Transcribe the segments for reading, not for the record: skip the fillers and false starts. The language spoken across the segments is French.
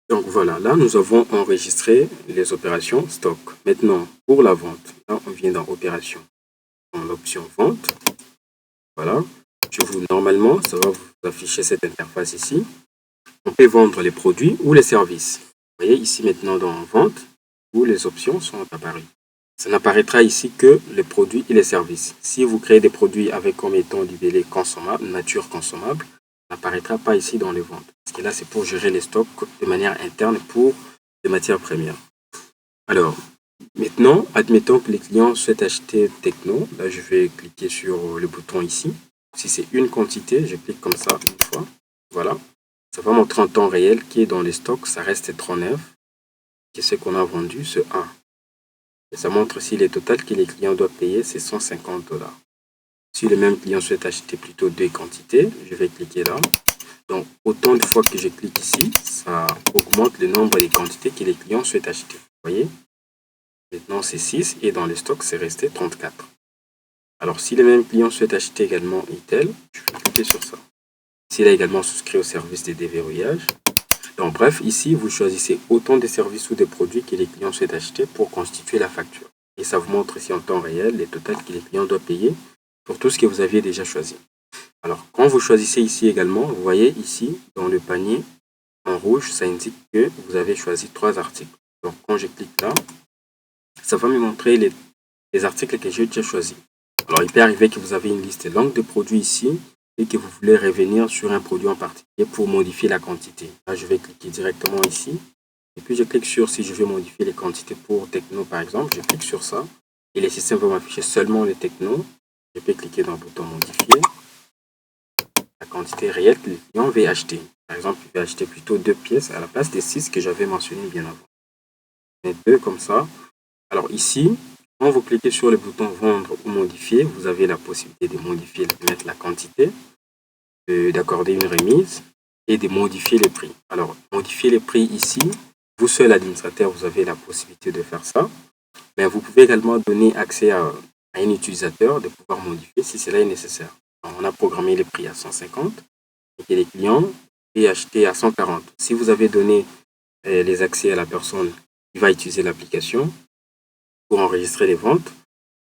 Donc voilà, là nous avons enregistré les opérations stock. Maintenant, pour la vente, là on vient dans opération, dans l'option vente. Voilà, normalement ça va vous afficher cette interface ici. On peut vendre les produits ou les services. Vous voyez ici maintenant dans vente, où les options sont apparues. Ça n'apparaîtra ici que les produits et les services. Si vous créez des produits avec comme étant libellé consommable, nature consommable, ça n'apparaîtra pas ici dans les ventes. Parce que là, c'est pour gérer les stocks de manière interne pour les matières premières. Alors, maintenant, admettons que les clients souhaitent acheter Techno. Là, je vais cliquer sur le bouton ici. Si c'est une quantité, je clique comme ça une fois. Voilà. Ça va montrer en temps réel qui est dans les stocks. Ça reste 39. Qu'est-ce qu'on a vendu? Ce 1. Et ça montre aussi les totales que les clients doivent payer, c'est 150 $. Si le même client souhaite acheter plutôt 2 quantités, je vais cliquer là. Donc, autant de fois que je clique ici, ça augmente le nombre des quantités que les clients souhaitent acheter. Vous voyez? Maintenant, c'est 6 et dans les stocks, c'est resté 34. Alors, si le même client souhaite acheter également Itel, je vais cliquer sur ça. S'il a également souscrit au service de déverrouillage. Donc, bref, ici, vous choisissez autant de services ou de produits que les clients souhaitent acheter pour constituer la facture. Et ça vous montre ici en temps réel les totales que les clients doivent payer pour tout ce que vous aviez déjà choisi. Alors, quand vous choisissez ici également, vous voyez ici, dans le panier, en rouge, ça indique que vous avez choisi 3 articles. Donc, quand je clique là, ça va me montrer les articles que j'ai déjà choisis. Alors, il peut arriver que vous avez une liste longue de produits ici et que vous voulez revenir sur un produit en particulier pour modifier la quantité. Là, je vais cliquer directement ici. Et puis, je clique sur si je veux modifier les quantités pour Techno, par exemple. Je clique sur ça. Et le système va m'afficher seulement les Techno. Je peux cliquer dans le bouton modifier. La quantité réelle que le client veut acheter. Par exemple, il veut acheter plutôt 2 pièces à la place des 6 que j'avais mentionné bien avant. Mais 2 comme ça. Alors ici, quand vous cliquez sur le bouton vendre ou modifier, vous avez la possibilité de modifier, de mettre la quantité, d'accorder une remise et de modifier les prix. Alors, modifier les prix ici, vous seul administrateur, vous avez la possibilité de faire ça. Mais vous pouvez également donner accès à un utilisateur de pouvoir modifier si cela est nécessaire. Alors, on a programmé les prix à 150 et que les clients peuvent acheter à 140. Si vous avez donné les accès à la personne qui va utiliser l'application pour enregistrer les ventes,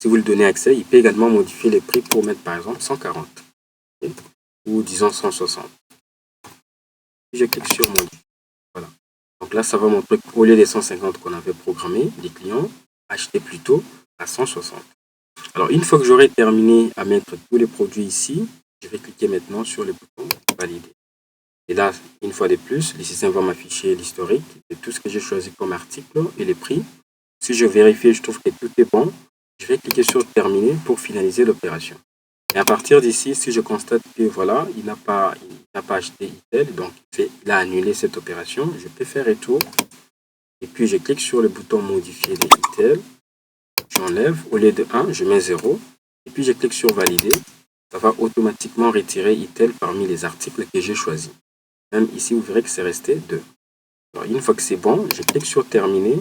si vous lui donnez accès, il peut également modifier les prix pour mettre par exemple 140 ou disons 160. Je clique sur modifier. Voilà. Donc là, ça va montrer qu'au lieu des 150 qu'on avait programmé, les clients achetaient plutôt à 160. Alors, une fois que j'aurai terminé à mettre tous les produits ici, je vais cliquer maintenant sur le bouton valider. Et là, une fois de plus, le système va m'afficher l'historique de tout ce que j'ai choisi comme article et les prix. Si je vérifie et je trouve que tout est bon, je vais cliquer sur terminer pour finaliser l'opération. Et à partir d'ici, si je constate que voilà, il n'a pas acheté Itel, donc il a annulé cette opération, je peux faire retour. Et puis je clique sur le bouton modifier les Itel. J'enlève, au lieu de 1, je mets 0. Et puis je clique sur valider. Ça va automatiquement retirer Itel parmi les articles que j'ai choisis. Même ici, vous verrez que c'est resté 2. Alors, une fois que c'est bon, je clique sur terminer.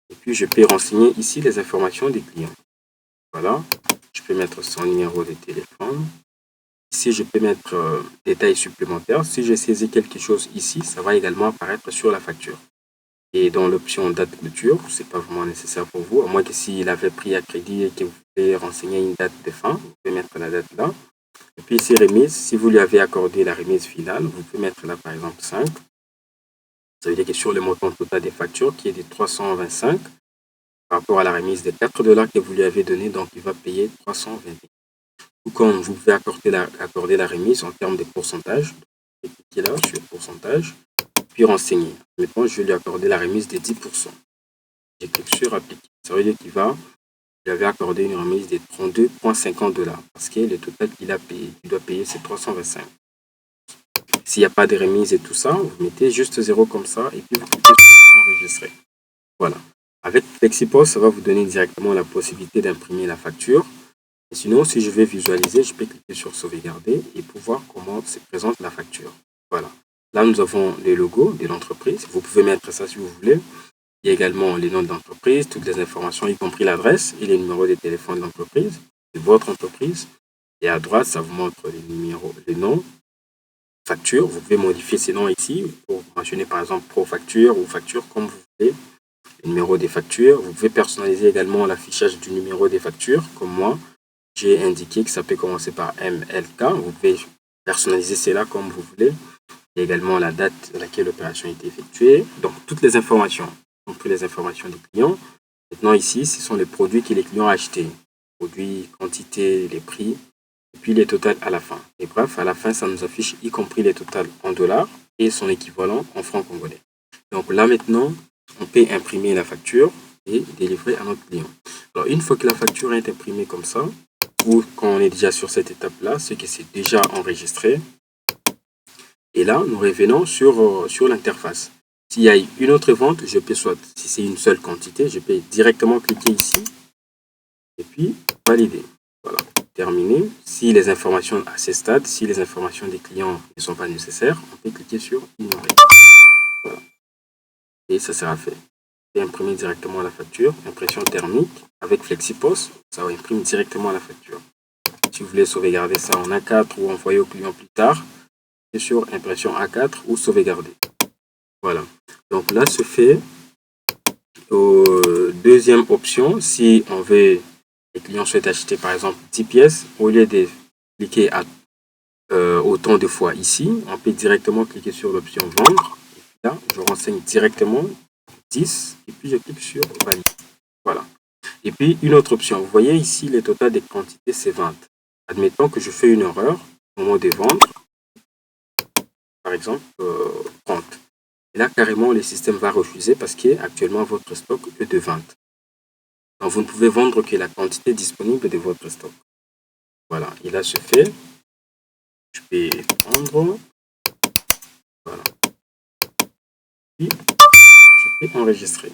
Et puis, je peux renseigner ici les informations des clients. Voilà. Je peux mettre son numéro de téléphone. Ici, je peux mettre détails supplémentaires. Si je saisis quelque chose ici, ça va également apparaître sur la facture. Et dans l'option date de clôture, ce n'est pas vraiment nécessaire pour vous, à moins que s'il avait pris à crédit et que vous voulez renseigner une date de fin, vous pouvez mettre la date là. Et puis ici, remise, si vous lui avez accordé la remise finale, vous pouvez mettre là par exemple 5. Ça veut dire que sur le montant total des factures qui est de 325, par rapport à la remise de 4 $ que vous lui avez donné, donc il va payer 320. Tout comme vous pouvez accorder la remise en termes de pourcentage. Et cliquez là sur pourcentage, puis renseigner. Maintenant, je vais lui accorder la remise de 10%. Je clique sur appliquer. Ça veut dire qu'il lui avait accordé une remise de 32,50 $ parce que le total qu'il doit payer, c'est 325. S'il n'y a pas de remise et tout ça, vous mettez juste 0 comme ça et puis vous cliquez sur enregistrer. Voilà. Avec FlexiPost, ça va vous donner directement la possibilité d'imprimer la facture. Et sinon, si je vais visualiser, je peux cliquer sur sauvegarder et pour voir comment se présente la facture. Voilà. Là, nous avons les logos de l'entreprise. Vous pouvez mettre ça si vous voulez. Il y a également les noms d'entreprise, toutes les informations, y compris l'adresse et les numéros de téléphone de l'entreprise, de votre entreprise. Et à droite, ça vous montre les numéros, les noms, facture. Vous pouvez modifier ces noms ici pour mentionner par exemple pro facture ou facture comme vous voulez. Le numéro des factures. Vous pouvez personnaliser également l'affichage du numéro des factures, comme moi. J'ai indiqué que ça peut commencer par MLK. Vous pouvez personnaliser cela comme vous voulez. Et également la date à laquelle l'opération a été effectuée. Donc, toutes les informations, compris les informations des clients. Maintenant, ici, ce sont les produits que les clients ont achetés. Produits, quantité, les prix, et puis les totals à la fin. Et bref, à la fin, ça nous affiche y compris les totals en dollars et son équivalent en francs congolais. Donc là, maintenant, on peut imprimer la facture et délivrer à notre client. Alors, une fois que la facture est imprimée comme ça, ou quand on est déjà sur cette étape-là, c'est que c'est déjà enregistré. Et là, nous revenons sur l'interface. S'il y a une autre vente, je peux soit, si c'est une seule quantité, je peux directement cliquer ici et puis valider. Voilà, terminé. Si les informations à ce stade, si les informations des clients ne sont pas nécessaires, on peut cliquer sur ignorer. Voilà. Et ça sera fait. Et imprimer directement la facture, impression thermique avec FlexiPost, ça va imprimer directement la facture. Si vous voulez sauvegarder ça en A4 ou envoyer au client plus tard, c'est sur impression A4 ou sauvegarder. Voilà. Donc là, se fait deuxième option, si on veut, les clients souhaitent acheter par exemple 10 pièces, au lieu de cliquer à autant de fois ici, on peut directement cliquer sur l'option vendre. Et puis là, je renseigne directement 10 et puis je clique sur valider. Voilà. Et puis une autre option, vous voyez ici le total des quantités c'est 20. Admettons que je fais une erreur au moment de vendre, par exemple 30. Et là carrément le système va refuser parce qu'actuellement votre stock est de 20. Donc vous ne pouvez vendre que la quantité disponible de votre stock. Voilà, et là se fait, je peux prendre, voilà, puis je peux enregistrer.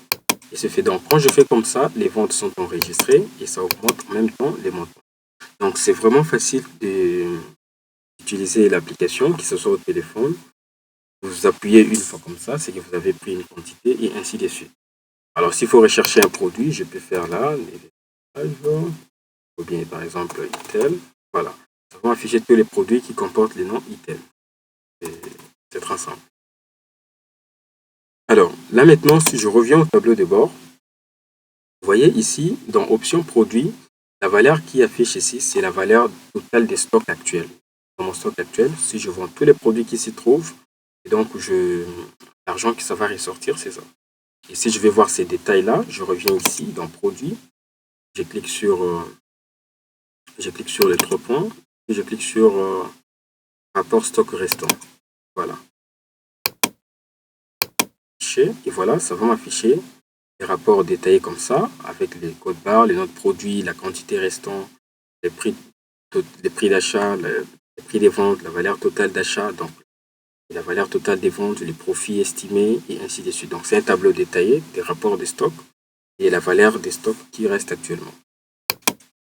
Et se fait donc, quand je fais comme ça, les ventes sont enregistrées et ça augmente en même temps les montants. Donc c'est vraiment facile d'utiliser l'application, que ce soit au téléphone. Vous appuyez une fois comme ça, c'est que vous avez pris une quantité et ainsi de suite. Alors s'il faut rechercher un produit, je peux faire là, ou bien par exemple Itel. Voilà, ça va afficher tous les produits qui comportent les noms Itel. C'est très simple. Alors là maintenant, si je reviens au tableau de bord, vous voyez ici, dans Options Produits, la valeur qui affiche ici, c'est la valeur totale des stocks actuels. Dans mon stock actuel, si je vends tous les produits qui s'y trouvent, et donc l'argent que ça va ressortir, c'est ça. Et si je vais voir ces détails-là, je reviens ici dans Produits, je clique sur les 3 points, et je clique sur Rapport stock restant. Voilà. Et voilà, ça va m'afficher les rapports détaillés comme ça, avec les codes barres, les noms de produits, la quantité restant, les prix d'achat, les prix des ventes, la valeur totale d'achat, donc la valeur totale des ventes, les profits estimés, et ainsi de suite. Donc c'est un tableau détaillé des rapports des stocks et la valeur des stocks qui restent actuellement.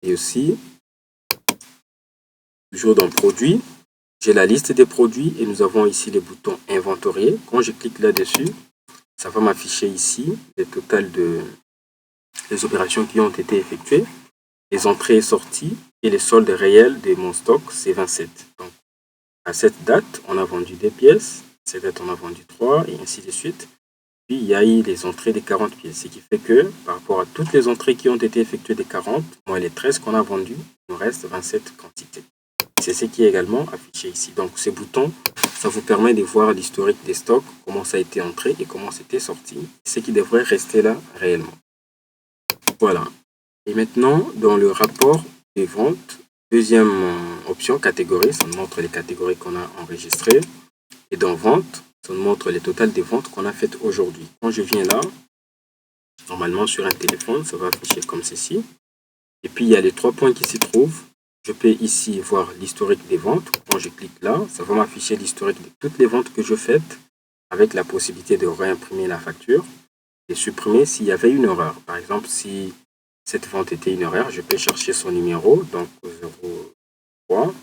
Et aussi, toujours dans Produits, j'ai la liste des produits et nous avons ici les boutons inventoriés. Quand je clique là-dessus, ça va m'afficher ici le total des opérations qui ont été effectuées, les entrées et sorties et les soldes réels de mon stock, c'est 27. Donc, à cette date, on a vendu des pièces, à cette date, on a vendu 3 et ainsi de suite. Puis, il y a eu les entrées des 40 pièces, ce qui fait que par rapport à toutes les entrées qui ont été effectuées des 40, moins les 13 qu'on a vendues, il nous reste 27 quantités. C'est ce qui est également affiché ici. Donc, ces boutons, ça vous permet de voir l'historique des stocks, comment ça a été entré et comment c'était sorti, ce qui devrait rester là réellement. Voilà. Et maintenant, dans le rapport des ventes, deuxième option, catégorie, ça nous montre les catégories qu'on a enregistrées. Et dans vente, ça nous montre les totales des ventes qu'on a faites aujourd'hui. Quand je viens là, normalement sur un téléphone, ça va afficher comme ceci. Et puis, il y a les 3 points qui s'y trouvent. Je peux ici voir l'historique des ventes. Quand je clique là, ça va m'afficher l'historique de toutes les ventes que je fais avec la possibilité de réimprimer la facture et supprimer s'il y avait une erreur. Par exemple, si cette vente était une erreur, je peux chercher son numéro, donc 003,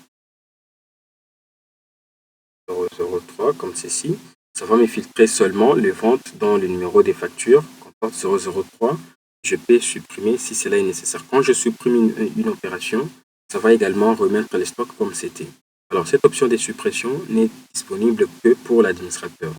comme ceci. Ça va me filtrer seulement les ventes dont le numéro des factures comporte 003. Je peux supprimer si cela est nécessaire. Quand je supprime une opération, ça va également remettre les stocks comme c'était. Alors, cette option de suppression n'est disponible que pour l'administrateur.